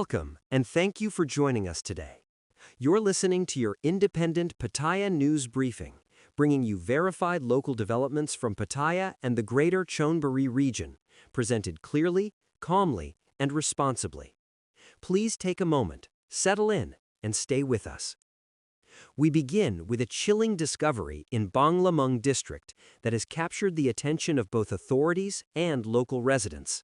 Welcome, and thank you for joining us today. You're listening to your independent Pattaya news briefing, bringing you verified local developments from Pattaya and the greater Chonburi region, presented clearly, calmly, and responsibly. Please take a moment, settle in, and stay with us. We begin with a chilling discovery in Banglamung district that has captured the attention of both authorities and local residents.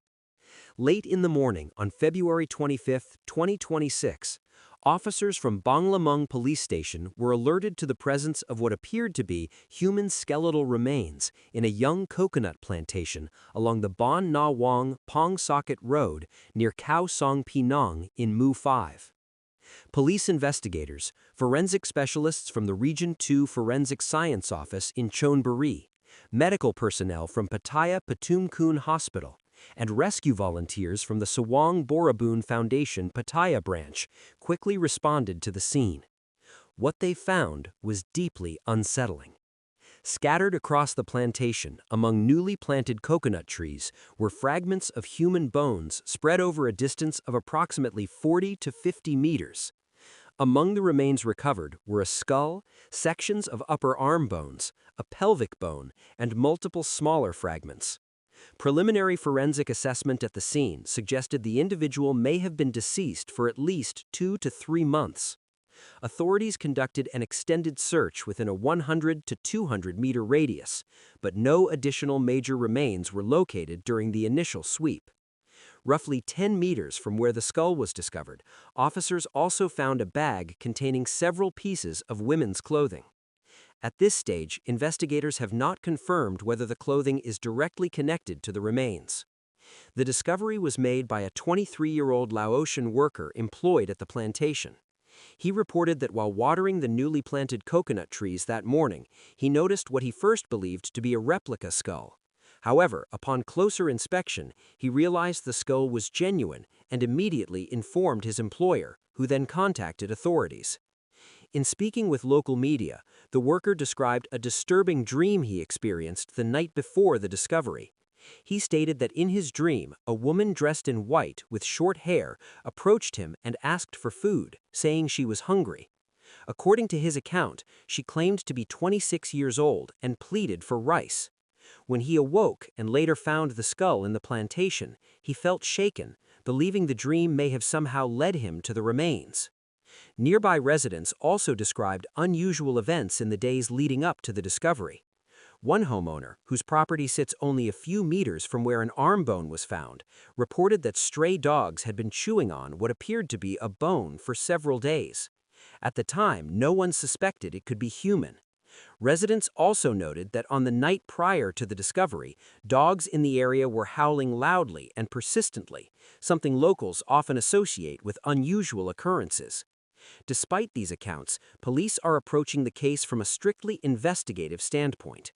Late in the morning on February 25, 2026, officers from Banglamung police station were alerted to the presence of what appeared to be human skeletal remains in a young coconut plantation along the Bon Na Wong Pong Socket Road near Khao Song Pinong in Mu 5. Police investigators, forensic specialists from the Region 2 Forensic Science Office in Chonburi, medical personnel from Pattaya Patumkun Hospital, and rescue volunteers from the Sawang Borabun Foundation Pattaya branch quickly responded to the scene. What they found was deeply unsettling. Scattered across the plantation among newly planted coconut trees were fragments of human bones spread over a distance of approximately 40 to 50 meters. Among the remains recovered were a skull, sections of upper arm bones, a pelvic bone, and multiple smaller fragments. Preliminary forensic assessment at the scene suggested the individual may have been deceased for at least 2 to 3 months. Authorities conducted an extended search within a 100 to 200 meter radius, but no additional major remains were located during the initial sweep. Roughly 10 meters from where the skull was discovered, officers also found a bag containing several pieces of women's clothing. At this stage, investigators have not confirmed whether the clothing is directly connected to the remains. The discovery was made by a 23-year-old Laotian worker employed at the plantation. He reported that while watering the newly planted coconut trees that morning, he noticed what he first believed to be a replica skull. However, upon closer inspection, he realized the skull was genuine and immediately informed his employer, who then contacted authorities. In speaking with local media, the worker described a disturbing dream he experienced the night before the discovery. He stated that in his dream, a woman dressed in white with short hair approached him and asked for food, saying she was hungry. According to his account, she claimed to be 26 years old and pleaded for rice. When he awoke and later found the skull in the plantation, he felt shaken, believing the dream may have somehow led him to the remains. Nearby residents also described unusual events in the days leading up to the discovery. One homeowner, whose property sits only a few meters from where an arm bone was found, reported that stray dogs had been chewing on what appeared to be a bone for several days. At the time, no one suspected it could be human. Residents also noted that on the night prior to the discovery, dogs in the area were howling loudly and persistently, something locals often associate with unusual occurrences. Despite these accounts, police are approaching the case from a strictly investigative standpoint.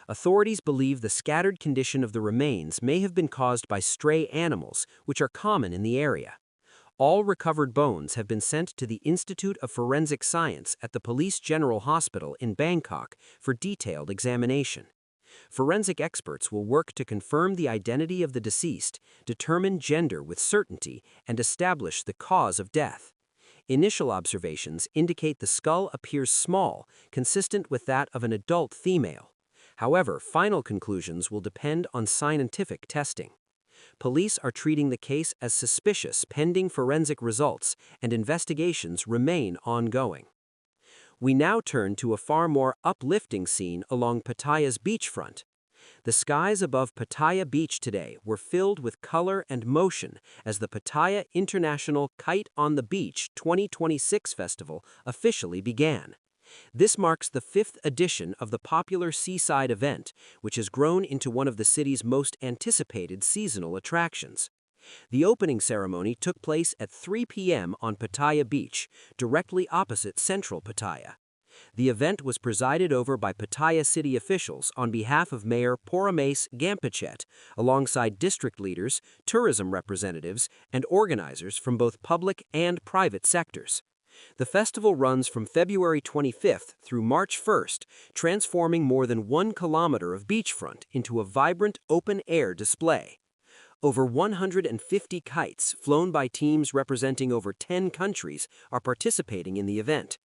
Authorities believe the scattered condition of the remains may have been caused by stray animals, which are common in the area. All recovered bones have been sent to the Institute of Forensic Science at the Police General Hospital in Bangkok for detailed examination. Forensic experts will work to confirm the identity of the deceased, determine gender with certainty, and establish the cause of death. Initial observations indicate the skull appears small, consistent with that of an adult female. However, final conclusions will depend on scientific testing. Police are treating the case as suspicious pending forensic results, and investigations remain ongoing. We now turn to a far more uplifting scene along Pattaya's beachfront. The skies above Pattaya Beach today were filled with color and motion as the Pattaya International Kite on the Beach 2026 festival officially began. This marks the 5th edition of the popular seaside event, which has grown into one of the city's most anticipated seasonal attractions. The opening ceremony took place at 3 p.m. on Pattaya Beach, directly opposite central Pattaya. The event was presided over by Pattaya city officials on behalf of Mayor Porames Gampichet, alongside district leaders, tourism representatives, and organizers from both public and private sectors. The festival runs from February 25th through March 1st, transforming more than 1 kilometer of beachfront into a vibrant open-air display. Over 150 kites, flown by teams representing over 10 countries, are participating in the event.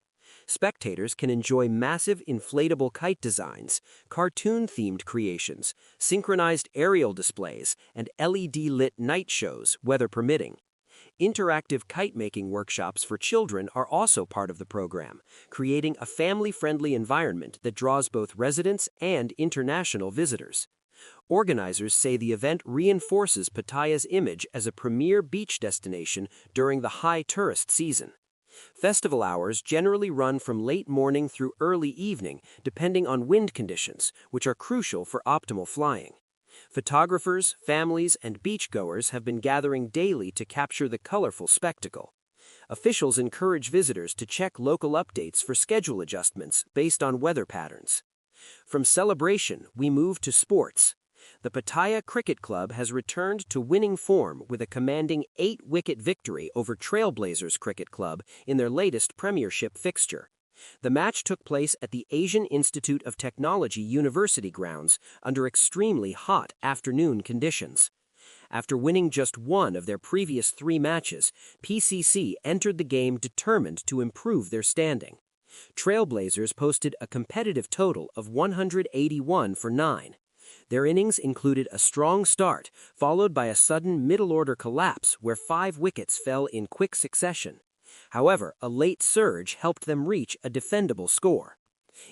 Spectators can enjoy massive inflatable kite designs, cartoon-themed creations, synchronized aerial displays, and LED-lit night shows, weather permitting. Interactive kite-making workshops for children are also part of the program, creating a family-friendly environment that draws both residents and international visitors. Organizers say the event reinforces Pattaya's image as a premier beach destination during the high tourist season. Festival hours generally run from late morning through early evening, depending on wind conditions, which are crucial for optimal flying. Photographers, families, and beachgoers have been gathering daily to capture the colorful spectacle. Officials encourage visitors to check local updates for schedule adjustments based on weather patterns. From celebration, we move to sports. The Pattaya Cricket Club has returned to winning form with a commanding 8-wicket victory over Trailblazers Cricket Club in their latest premiership fixture. The match took place at the Asian Institute of Technology University grounds under extremely hot afternoon conditions. After winning just one of their previous 3 matches, PCC entered the game determined to improve their standing. Trailblazers posted a competitive total of 181 for 9. Their innings included a strong start, followed by a sudden middle-order collapse where 5 wickets fell in quick succession. However, a late surge helped them reach a defendable score.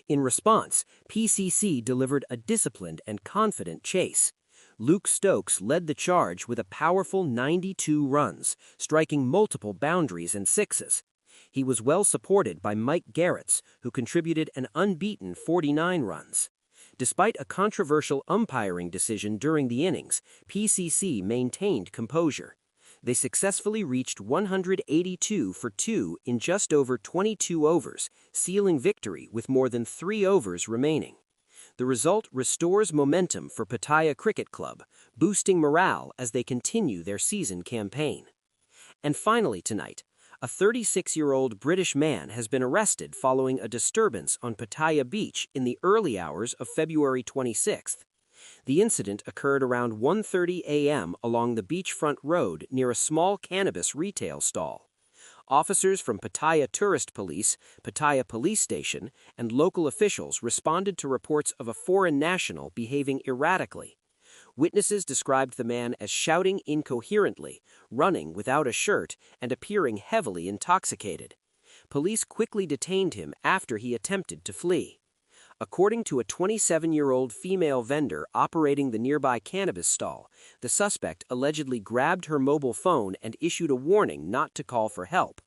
In response, PCC delivered a disciplined and confident chase. Luke Stokes led the charge with a powerful 92 runs, striking multiple boundaries and sixes. He was well supported by Mike Garretts, who contributed an unbeaten 49 runs. Despite a controversial umpiring decision during the innings, PCC maintained composure. They successfully reached 182 for 2 in just over 22 overs, sealing victory with more than 3 overs remaining. The result restores momentum for Pattaya Cricket Club, boosting morale as they continue their season campaign. And finally tonight, a 36-year-old British man has been arrested following a disturbance on Pattaya Beach in the early hours of February 26th. The incident occurred around 1:30 a.m. along the beachfront road near a small cannabis retail stall. Officers from Pattaya Tourist Police, Pattaya Police Station, and local officials responded to reports of a foreign national behaving erratically. Witnesses described the man as shouting incoherently, running without a shirt, and appearing heavily intoxicated. Police quickly detained him after he attempted to flee. According to a 27-year-old female vendor operating the nearby cannabis stall, the suspect allegedly grabbed her mobile phone and issued a warning not to call for help.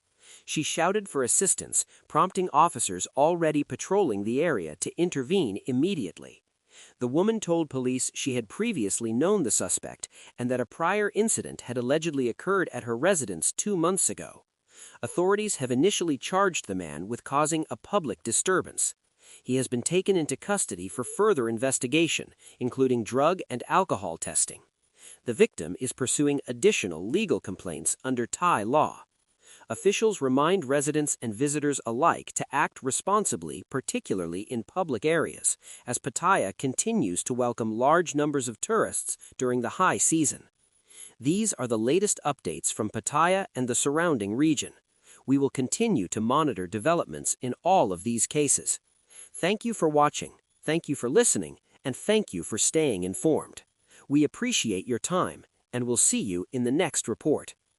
She shouted for assistance, prompting officers already patrolling the area to intervene immediately. The woman told police she had previously known the suspect and that a prior incident had allegedly occurred at her residence 2 months ago. Authorities have initially charged the man with causing a public disturbance. He has been taken into custody for further investigation, including drug and alcohol testing. The victim is pursuing additional legal complaints under Thai law. Officials remind residents and visitors alike to act responsibly, particularly in public areas, as Pattaya continues to welcome large numbers of tourists during the high season. These are the latest updates from Pattaya and the surrounding region. We will continue to monitor developments in all of these cases. Thank you for watching, thank you for listening, and thank you for staying informed. We appreciate your time, and we'll see you in the next report.